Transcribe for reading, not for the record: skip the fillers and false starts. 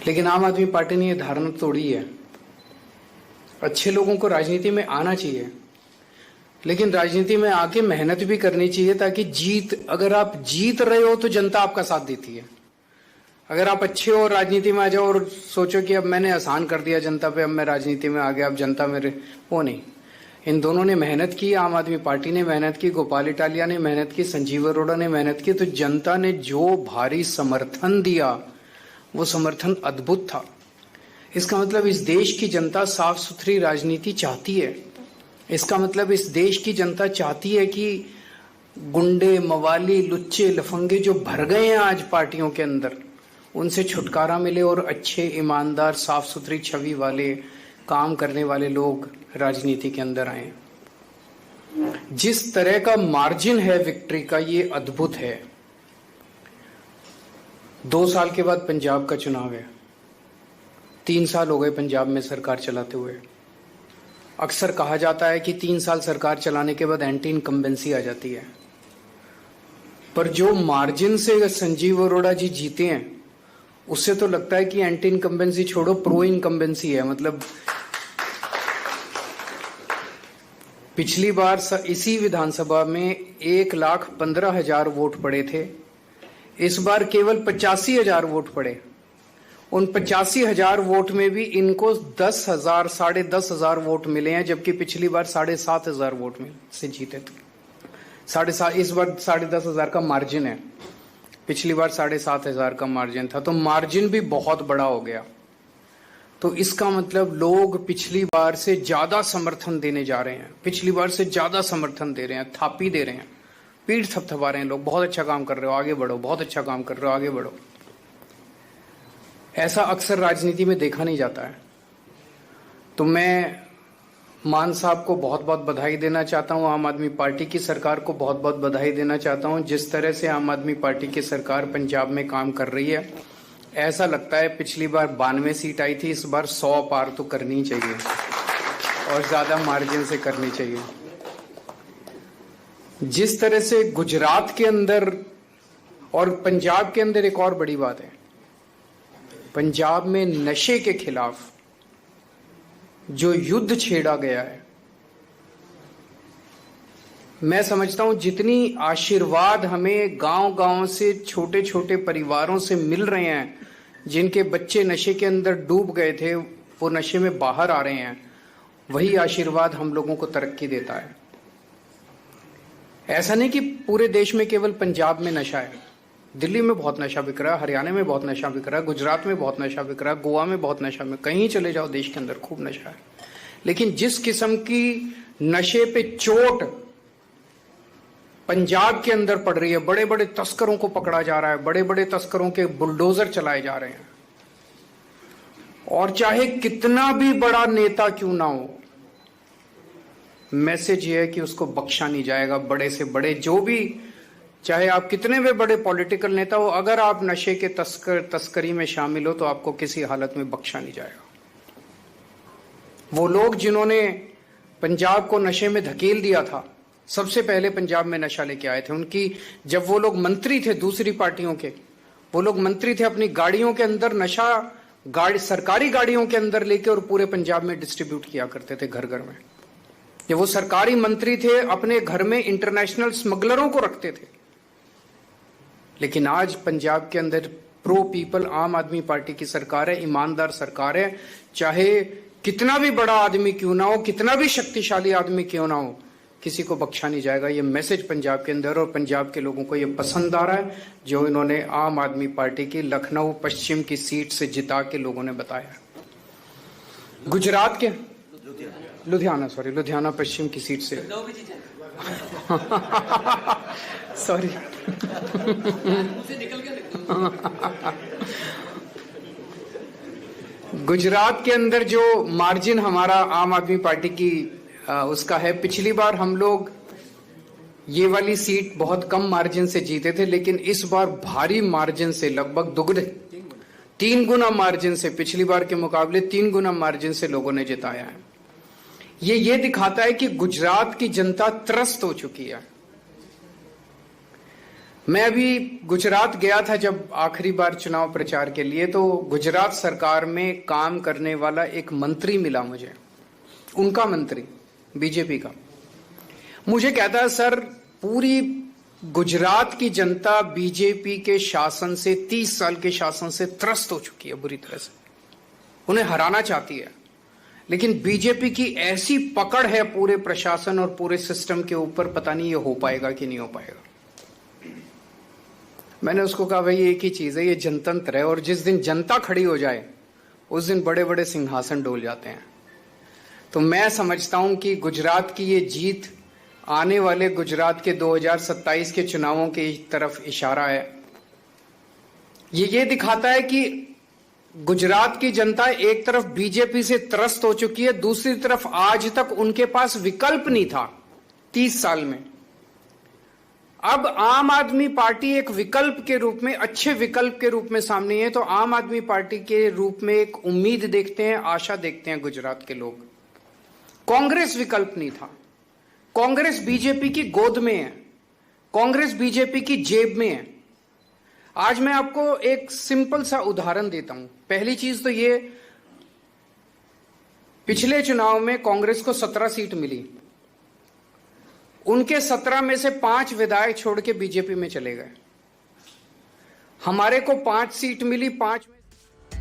लेकिन आम आदमी पार्टी ने ये धारणा तोड़ी है। अच्छे लोगों को राजनीति में आना चाहिए, लेकिन राजनीति में आके मेहनत भी करनी चाहिए, ताकि अगर आप जीत रहे हो तो जनता आपका साथ देती है। अगर आप अच्छे हो राजनीति में आ जाओ और सोचो कि अब मैंने आसान कर दिया जनता पे, अब मैं राजनीति में आ गया, अब जनता मेरे, वो नहीं। इन दोनों ने मेहनत की, आम आदमी पार्टी ने मेहनत की, गोपाल इटालिया ने मेहनत की, संजीव अरोड़ा ने मेहनत की, तो जनता ने जो भारी समर्थन दिया वो समर्थन अद्भुत था। इसका मतलब इस देश की जनता साफ सुथरी राजनीति चाहती है। इसका मतलब इस देश की जनता चाहती है कि गुंडे, मवाली, लुच्चे, लफंगे जो भर गए हैं आज पार्टियों के अंदर, उनसे छुटकारा मिले और अच्छे, ईमानदार, साफ सुथरी छवि वाले, काम करने वाले लोग राजनीति के अंदर आए। जिस तरह का मार्जिन है विक्ट्री का, ये अद्भुत है। 2 साल के बाद पंजाब का चुनाव है। 3 साल हो गए पंजाब में सरकार चलाते हुए। अक्सर कहा जाता है कि 3 साल सरकार चलाने के बाद एंटी इनकम्बेंसी आ जाती है, पर जो मार्जिन से संजीव अरोड़ा जी जीते हैं, उससे तो लगता है कि एंटी इनकम्बेंसी छोड़ो, प्रो इनकम्बेंसी है। मतलब पिछली बार इसी विधानसभा में 1,15,000 वोट पड़े थे, इस बार केवल 85,000 वोट पड़े। उन 85,000 वोट में भी इनको 10,000, 10,500 वोट मिले हैं, जबकि पिछली बार 7,500 वोट में से जीते थे। 7,500, इस बार 10,500 का मार्जिन है, पिछली बार 7,500 का मार्जिन था, तो मार्जिन भी बहुत बड़ा हो गया। तो इसका मतलब लोग पिछली बार से ज्यादा समर्थन देने जा रहे हैं, पिछली बार से ज्यादा समर्थन दे रहे हैं, थापी दे रहे हैं, पीठ थपथपा रहे हैं लोग, बहुत अच्छा काम कर रहे हो, आगे बढ़ो, बहुत अच्छा काम कर रहे हो, आगे बढ़ो। ऐसा अक्सर राजनीति में देखा नहीं जाता है। तो मैं मान साहब को बहुत बहुत बधाई देना चाहता हूं, आम आदमी पार्टी की सरकार को बहुत बहुत बधाई देना चाहता हूं। जिस तरह से आम आदमी पार्टी की सरकार पंजाब में काम कर रही है, ऐसा लगता है पिछली बार 92 सीट आई थी, इस बार 100 पार तो करनी चाहिए और ज्यादा मार्जिन से करनी चाहिए। जिस तरह से गुजरात के अंदर और पंजाब के अंदर, एक और बड़ी बात है, पंजाब में नशे के खिलाफ जो युद्ध छेड़ा गया है, मैं समझता हूं जितनी आशीर्वाद हमें गांव-गांव से, छोटे छोटे परिवारों से मिल रहे हैं, जिनके बच्चे नशे के अंदर डूब गए थे, वो नशे में बाहर आ रहे हैं, वही आशीर्वाद हम लोगों को तरक्की देता है। ऐसा नहीं कि पूरे देश में केवल पंजाब में नशा है, दिल्ली में बहुत नशा बिक रहा है, हरियाणा में बहुत नशा बिक रहा है, गुजरात में बहुत नशा बिक रहा है, गोवा में बहुत नशा, में कहीं चले जाओ देश के अंदर खूब नशा है। लेकिन जिस किस्म की नशे पे चोट पंजाब के अंदर पड़ रही है, बड़े बड़े तस्करों को पकड़ा जा रहा है, बड़े बड़े तस्करों के बुलडोजर चलाए जा रहे हैं, और चाहे कितना भी बड़ा नेता क्यों ना हो, मैसेज ये है कि उसको बख्शा नहीं जाएगा। बड़े से बड़े जो भी, चाहे आप कितने भी बड़े पॉलिटिकल नेता हो, अगर आप नशे के तस्करी में शामिल हो तो आपको किसी हालत में बख्शा नहीं जाएगा। वो लोग जिन्होंने पंजाब को नशे में धकेल दिया था, सबसे पहले पंजाब में नशा लेके आए थे, उनकी, जब वो लोग मंत्री थे दूसरी पार्टियों के, वो लोग मंत्री थे, अपनी गाड़ियों के अंदर नशा, सरकारी गाड़ियों के अंदर लेके और पूरे पंजाब में डिस्ट्रीब्यूट किया करते थे, घर घर में। जब वो सरकारी मंत्री थे, अपने घर में इंटरनेशनल स्मगलरों को रखते थे। लेकिन आज पंजाब के अंदर प्रो पीपल आम आदमी पार्टी की सरकार है, ईमानदार सरकार है। चाहे कितना भी बड़ा आदमी क्यों ना हो, कितना भी शक्तिशाली आदमी क्यों ना हो, किसी को बख्शा नहीं जाएगा। ये मैसेज पंजाब के अंदर, और पंजाब के लोगों को ये पसंद आ रहा है, जो इन्होंने आम आदमी पार्टी की लखनऊ पश्चिम की सीट से जिता के लोगों ने बताया। गुजरात के लुधियाना पश्चिम की सीट से सॉरी गुजरात के अंदर जो मार्जिन हमारा आम आदमी पार्टी की उसका है, पिछली बार हम लोग ये वाली सीट बहुत कम मार्जिन से जीते थे, लेकिन इस बार भारी मार्जिन से, लगभग दुगने 3 गुना मार्जिन से, पिछली बार के मुकाबले 3 गुना मार्जिन से लोगों ने जिताया है। ये दिखाता है कि गुजरात की जनता त्रस्त हो चुकी है। मैं अभी गुजरात गया था जब आखिरी बार चुनाव प्रचार के लिए, तो गुजरात सरकार में काम करने वाला एक मंत्री मिला मुझे, उनका मंत्री बीजेपी का। मुझे कहता है, सर पूरी गुजरात की जनता बीजेपी के शासन से, 30 साल के शासन से त्रस्त हो चुकी है बुरी तरह से, उन्हें हराना चाहती है, लेकिन बीजेपी की ऐसी पकड़ है पूरे प्रशासन और पूरे सिस्टम के ऊपर, पता नहीं ये हो पाएगा कि नहीं हो पाएगा। मैंने उसको कहा, भाई एक ही चीज है, ये जनतंत्र है, और जिस दिन जनता खड़ी हो जाए उस दिन बड़े बड़े सिंहासन डोल जाते हैं। तो मैं समझता हूं कि गुजरात की ये जीत आने वाले गुजरात के 2027 के चुनावों की तरफ इशारा है। ये दिखाता है कि गुजरात की जनता एक तरफ बीजेपी से त्रस्त हो चुकी है, दूसरी तरफ आज तक उनके पास विकल्प नहीं था 30 साल में। अब आम आदमी पार्टी एक विकल्प के रूप में, अच्छे विकल्प के रूप में सामने है, तो आम आदमी पार्टी के रूप में एक उम्मीद देखते हैं, आशा देखते हैं गुजरात के लोग। कांग्रेस विकल्प नहीं था, कांग्रेस बीजेपी की गोद में है, कांग्रेस बीजेपी की जेब में है। आज मैं आपको एक सिंपल सा उदाहरण देता हूं। पहली चीज तो ये, पिछले चुनाव में कांग्रेस को 17 सीट मिली, उनके 17 में से 5 विधायक छोड़ के बीजेपी में चले गए। हमारे को 5 सीट मिली, 5 में